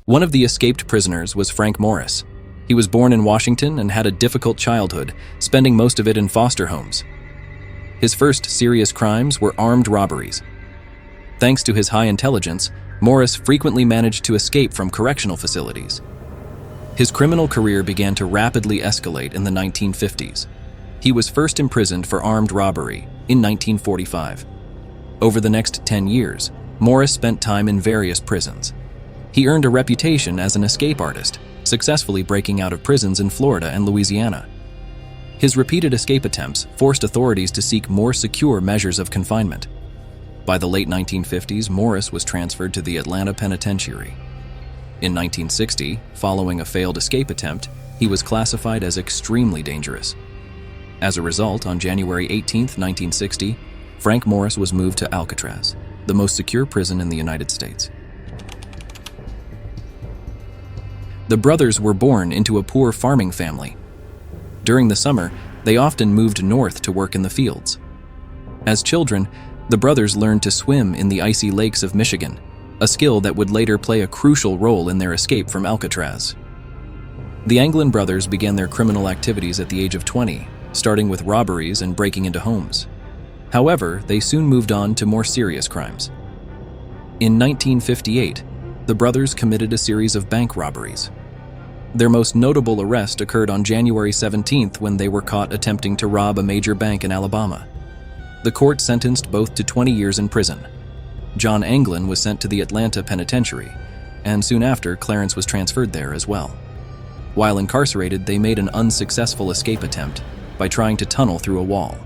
One of the escaped prisoners was Frank Morris. He was born in Washington and had a difficult childhood, spending most of it in foster homes. His first serious crimes were armed robberies. Thanks to his high intelligence, Morris frequently managed to escape from correctional facilities. His criminal career began to rapidly escalate in the 1950s. He was first imprisoned for armed robbery in 1945. Over the next 10 years, Morris spent time in various prisons. He earned a reputation as an escape artist, successfully breaking out of prisons in Florida and Louisiana. His repeated escape attempts forced authorities to seek more secure measures of confinement. By the late 1950s, Morris was transferred to the Atlanta Penitentiary. In 1960, following a failed escape attempt, he was classified as extremely dangerous. As a result, on January 18, 1960, Frank Morris was moved to Alcatraz, the most secure prison in the United States. The brothers were born into a poor farming family. During the summer, they often moved north to work in the fields. As children, the brothers learned to swim in the icy lakes of Michigan, a skill that would later play a crucial role in their escape from Alcatraz. The Anglin brothers began their criminal activities at the age of 20, starting with robberies and breaking into homes. However, they soon moved on to more serious crimes. In 1958, the brothers committed a series of bank robberies. Their most notable arrest occurred on January 17th when they were caught attempting to rob a major bank in Alabama. The court sentenced both to 20 years in prison. John Anglin was sent to the Atlanta Penitentiary, and soon after, Clarence was transferred there as well. While incarcerated, they made an unsuccessful escape attempt by trying to tunnel through a wall.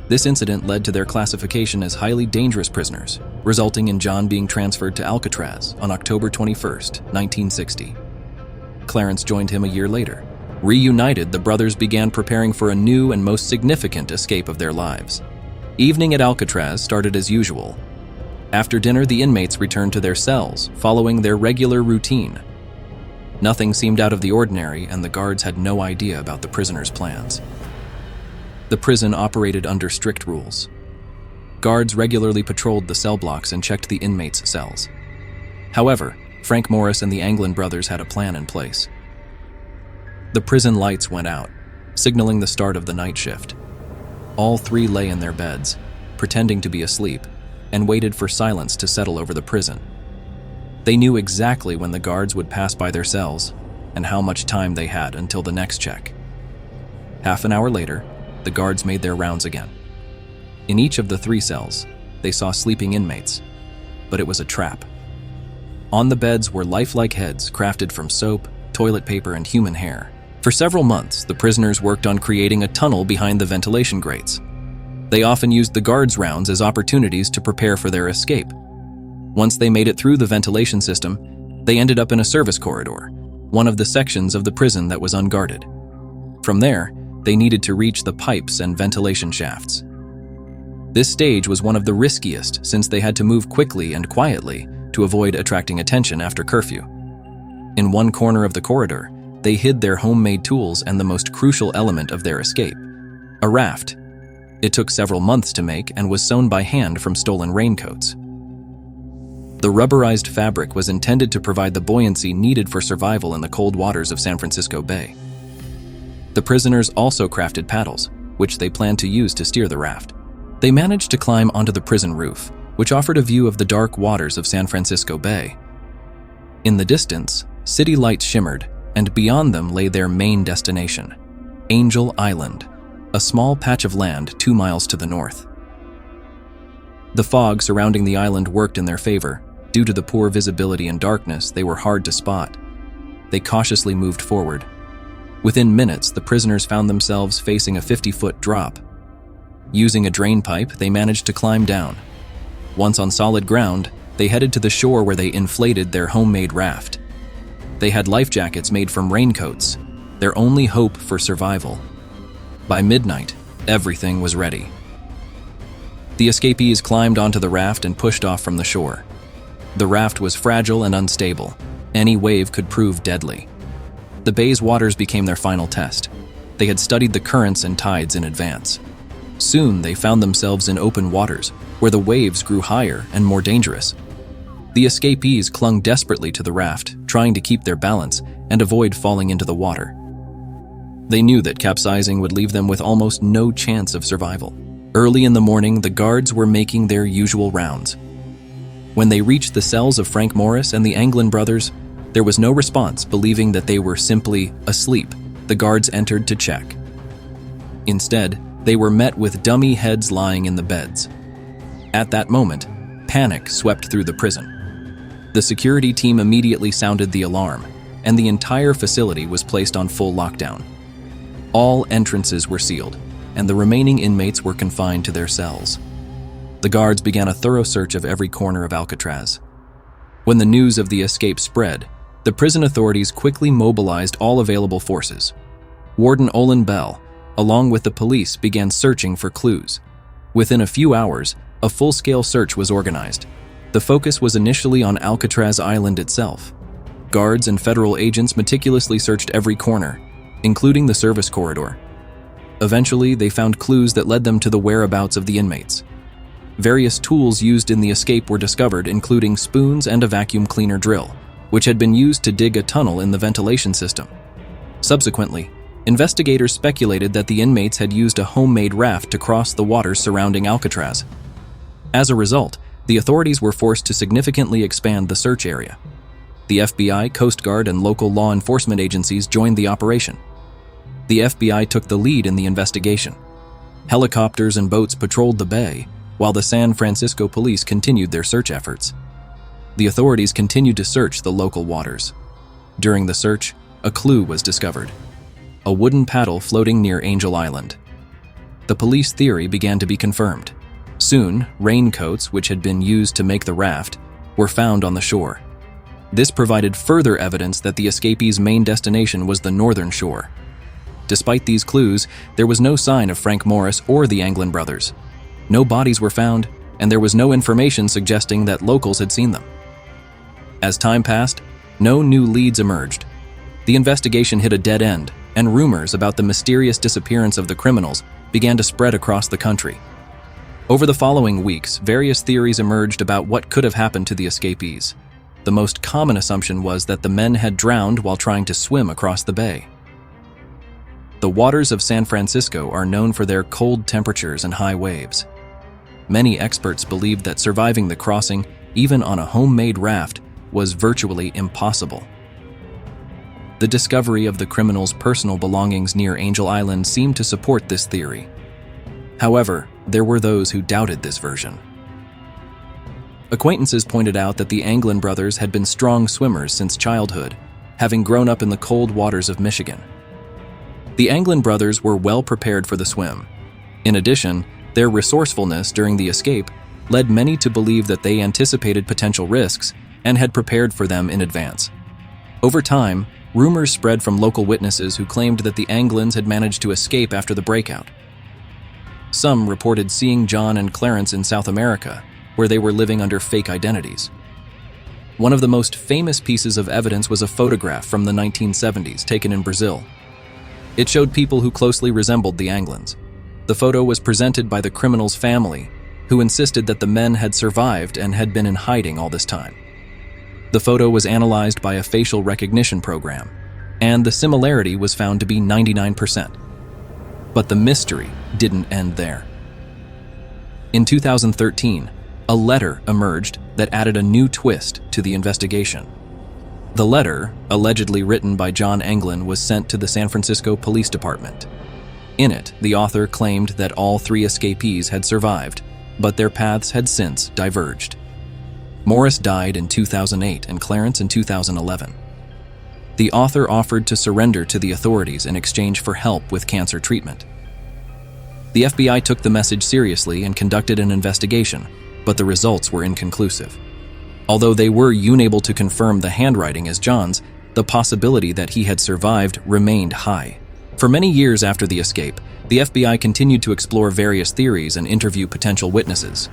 This incident led to their classification as highly dangerous prisoners, resulting in John being transferred to Alcatraz on October 21, 1960. Clarence joined him a year later. Reunited, the brothers began preparing for a new and most significant escape of their lives. Evening at Alcatraz started as usual. After dinner, the inmates returned to their cells, following their regular routine. Nothing seemed out of the ordinary, and the guards had no idea about the prisoners' plans. The prison operated under strict rules. Guards regularly patrolled the cell blocks and checked the inmates' cells. However, Frank Morris and the Anglin brothers had a plan in place. The prison lights went out, signaling the start of the night shift. All three lay in their beds, pretending to be asleep, and waited for silence to settle over the prison. They knew exactly when the guards would pass by their cells and how much time they had until the next check. Half an hour later, the guards made their rounds again. In each of the three cells, they saw sleeping inmates, but it was a trap. On the beds were lifelike heads crafted from soap, toilet paper, and human hair. For several months, the prisoners worked on creating a tunnel behind the ventilation grates. They often used the guards' rounds as opportunities to prepare for their escape. Once they made it through the ventilation system, they ended up in a service corridor, one of the sections of the prison that was unguarded. From there, they needed to reach the pipes and ventilation shafts. This stage was one of the riskiest since they had to move quickly and quietly to avoid attracting attention after curfew. In one corner of the corridor, they hid their homemade tools and the most crucial element of their escape, a raft. It took several months to make and was sewn by hand from stolen raincoats. The rubberized fabric was intended to provide the buoyancy needed for survival in the cold waters of San Francisco Bay. The prisoners also crafted paddles, which they planned to use to steer the raft. They managed to climb onto the prison roof, which offered a view of the dark waters of San Francisco Bay. In the distance, city lights shimmered, and beyond them lay their main destination, Angel Island, a small patch of land 2 miles to the north. The fog surrounding the island worked in their favor. Due to the poor visibility and darkness, they were hard to spot. They cautiously moved forward. Within minutes, the prisoners found themselves facing a 50-foot drop. Using a drain pipe, they managed to climb down. Once on solid ground, they headed to the shore where they inflated their homemade raft. They had life jackets made from raincoats, their only hope for survival. By midnight, everything was ready. The escapees climbed onto the raft and pushed off from the shore. The raft was fragile and unstable. Any wave could prove deadly. The bay's waters became their final test. They had studied the currents and tides in advance. Soon, they found themselves in open waters, where the waves grew higher and more dangerous. The escapees clung desperately to the raft, trying to keep their balance and avoid falling into the water. They knew that capsizing would leave them with almost no chance of survival. Early in the morning, the guards were making their usual rounds. When they reached the cells of Frank Morris and the Anglin brothers, there was no response. Believing that they were simply asleep, the guards entered to check. Instead, they were met with dummy heads lying in the beds. At that moment, panic swept through the prison. The security team immediately sounded the alarm, and the entire facility was placed on full lockdown. All entrances were sealed, and the remaining inmates were confined to their cells. The guards began a thorough search of every corner of Alcatraz. When the news of the escape spread, the prison authorities quickly mobilized all available forces. Warden Olin Bell, along with the police, began searching for clues. Within a few hours, a full-scale search was organized. The focus was initially on Alcatraz Island itself. Guards and federal agents meticulously searched every corner, including the service corridor. Eventually, they found clues that led them to the whereabouts of the inmates. Various tools used in the escape were discovered, including spoons and a vacuum cleaner drill, which had been used to dig a tunnel in the ventilation system. Subsequently, investigators speculated that the inmates had used a homemade raft to cross the waters surrounding Alcatraz. As a result, the authorities were forced to significantly expand the search area. The FBI, Coast Guard, and local law enforcement agencies joined the operation. The FBI took the lead in the investigation. Helicopters and boats patrolled the bay, while the San Francisco police continued their search efforts. The authorities continued to search the local waters. During the search, a clue was discovered: a wooden paddle floating near Angel Island. The police theory began to be confirmed. Soon, raincoats, which had been used to make the raft, were found on the shore. This provided further evidence that the escapees' main destination was the northern shore. Despite these clues, there was no sign of Frank Morris or the Anglin brothers. No bodies were found, and there was no information suggesting that locals had seen them. As time passed, no new leads emerged. The investigation hit a dead end, and rumors about the mysterious disappearance of the criminals began to spread across the country. Over the following weeks, various theories emerged about what could have happened to the escapees. The most common assumption was that the men had drowned while trying to swim across the bay. The waters of San Francisco are known for their cold temperatures and high waves. Many experts believed that surviving the crossing, even on a homemade raft, was virtually impossible. The discovery of the criminals' personal belongings near Angel Island seemed to support this theory. However, there were those who doubted this version. Acquaintances pointed out that the Anglin brothers had been strong swimmers since childhood, having grown up in the cold waters of Michigan. The Anglin brothers were well prepared for the swim. In addition, their resourcefulness during the escape led many to believe that they anticipated potential risks and had prepared for them in advance. Over time, rumors spread from local witnesses who claimed that the Anglins had managed to escape after the breakout. Some reported seeing John and Clarence in South America, where they were living under fake identities. One of the most famous pieces of evidence was a photograph from the 1970s taken in Brazil. It showed people who closely resembled the Anglins. The photo was presented by the criminal's family, who insisted that the men had survived and had been in hiding all this time. The photo was analyzed by a facial recognition program, and the similarity was found to be 99%. But the mystery didn't end there. In 2013, a letter emerged that added a new twist to the investigation. The letter, allegedly written by John Anglin, was sent to the San Francisco Police Department. In it, the author claimed that all three escapees had survived, but their paths had since diverged. Morris died in 2008 and Clarence in 2011. The author offered to surrender to the authorities in exchange for help with cancer treatment. The FBI took the message seriously and conducted an investigation, but the results were inconclusive. Although they were unable to confirm the handwriting as John's, the possibility that he had survived remained high. For many years after the escape, the FBI continued to explore various theories and interview potential witnesses.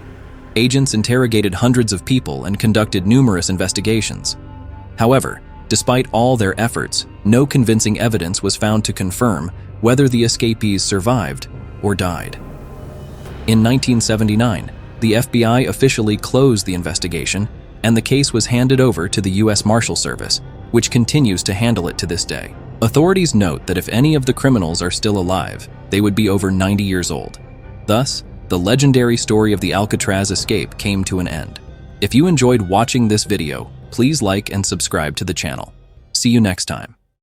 Agents interrogated hundreds of people and conducted numerous investigations. However, despite all their efforts, no convincing evidence was found to confirm whether the escapees survived or died. In 1979, the FBI officially closed the investigation and the case was handed over to the U.S. Marshal Service, which continues to handle it to this day. Authorities note that if any of the criminals are still alive, they would be over 90 years old. Thus, the legendary story of the Alcatraz escape came to an end. If you enjoyed watching this video, please like and subscribe to the channel. See you next time.